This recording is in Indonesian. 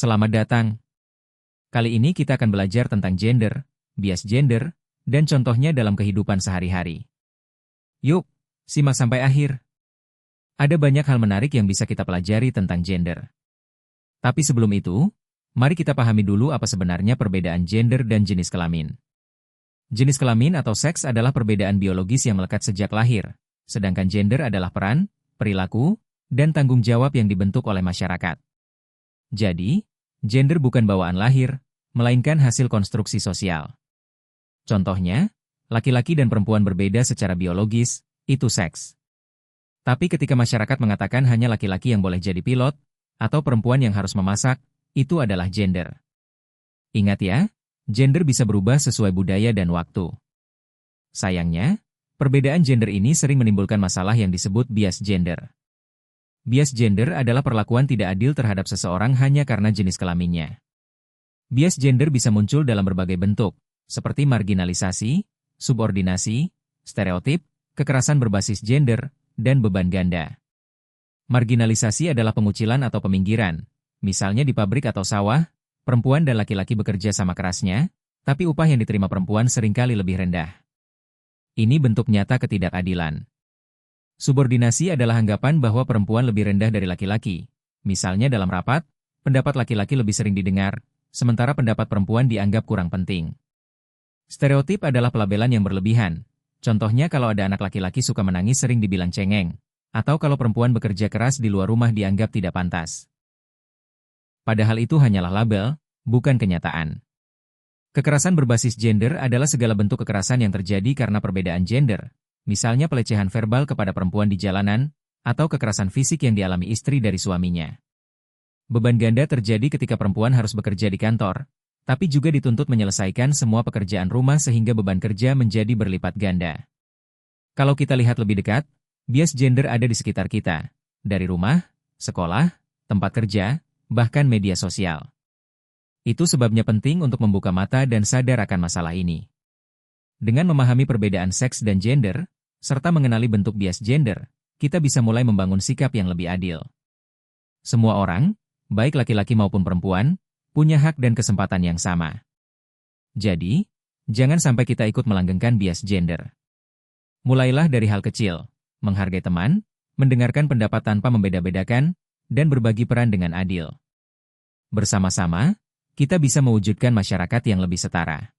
Selamat datang. Kali ini kita akan belajar tentang gender, bias gender, dan contohnya dalam kehidupan sehari-hari. Yuk, simak sampai akhir. Ada banyak hal menarik yang bisa kita pelajari tentang gender. Tapi sebelum itu, mari kita pahami dulu apa sebenarnya perbedaan gender dan jenis kelamin. Jenis kelamin atau seks adalah perbedaan biologis yang melekat sejak lahir, sedangkan gender adalah peran, perilaku, dan tanggung jawab yang dibentuk oleh masyarakat. Jadi, gender bukan bawaan lahir, melainkan hasil konstruksi sosial. Contohnya, laki-laki dan perempuan berbeda secara biologis, itu seks. Tapi ketika masyarakat mengatakan hanya laki-laki yang boleh jadi pilot, atau perempuan yang harus memasak, itu adalah gender. Ingat ya, gender bisa berubah sesuai budaya dan waktu. Sayangnya, perbedaan gender ini sering menimbulkan masalah yang disebut bias gender. Bias gender adalah perlakuan tidak adil terhadap seseorang hanya karena jenis kelaminnya. Bias gender bisa muncul dalam berbagai bentuk, seperti marginalisasi, subordinasi, stereotip, kekerasan berbasis gender, dan beban ganda. Marginalisasi adalah pengucilan atau peminggiran, misalnya di pabrik atau sawah, perempuan dan laki-laki bekerja sama kerasnya, tapi upah yang diterima perempuan seringkali lebih rendah. Ini bentuk nyata ketidakadilan. Subordinasi adalah anggapan bahwa perempuan lebih rendah dari laki-laki. Misalnya dalam rapat, pendapat laki-laki lebih sering didengar, sementara pendapat perempuan dianggap kurang penting. Stereotip adalah pelabelan yang berlebihan. Contohnya kalau ada anak laki-laki suka menangis sering dibilang cengeng, atau kalau perempuan bekerja keras di luar rumah dianggap tidak pantas. Padahal itu hanyalah label, bukan kenyataan. Kekerasan berbasis gender adalah segala bentuk kekerasan yang terjadi karena perbedaan gender, misalnya pelecehan verbal kepada perempuan di jalanan, atau kekerasan fisik yang dialami istri dari suaminya. Beban ganda terjadi ketika perempuan harus bekerja di kantor, tapi juga dituntut menyelesaikan semua pekerjaan rumah sehingga beban kerja menjadi berlipat ganda. Kalau kita lihat lebih dekat, bias gender ada di sekitar kita, dari rumah, sekolah, tempat kerja, bahkan media sosial. Itu sebabnya penting untuk membuka mata dan sadar akan masalah ini. Dengan memahami perbedaan seks dan gender, serta mengenali bentuk bias gender, kita bisa mulai membangun sikap yang lebih adil. Semua orang, baik laki-laki maupun perempuan, punya hak dan kesempatan yang sama. Jadi, jangan sampai kita ikut melanggengkan bias gender. Mulailah dari hal kecil, menghargai teman, mendengarkan pendapat tanpa membeda-bedakan, dan berbagi peran dengan adil. Bersama-sama, kita bisa mewujudkan masyarakat yang lebih setara.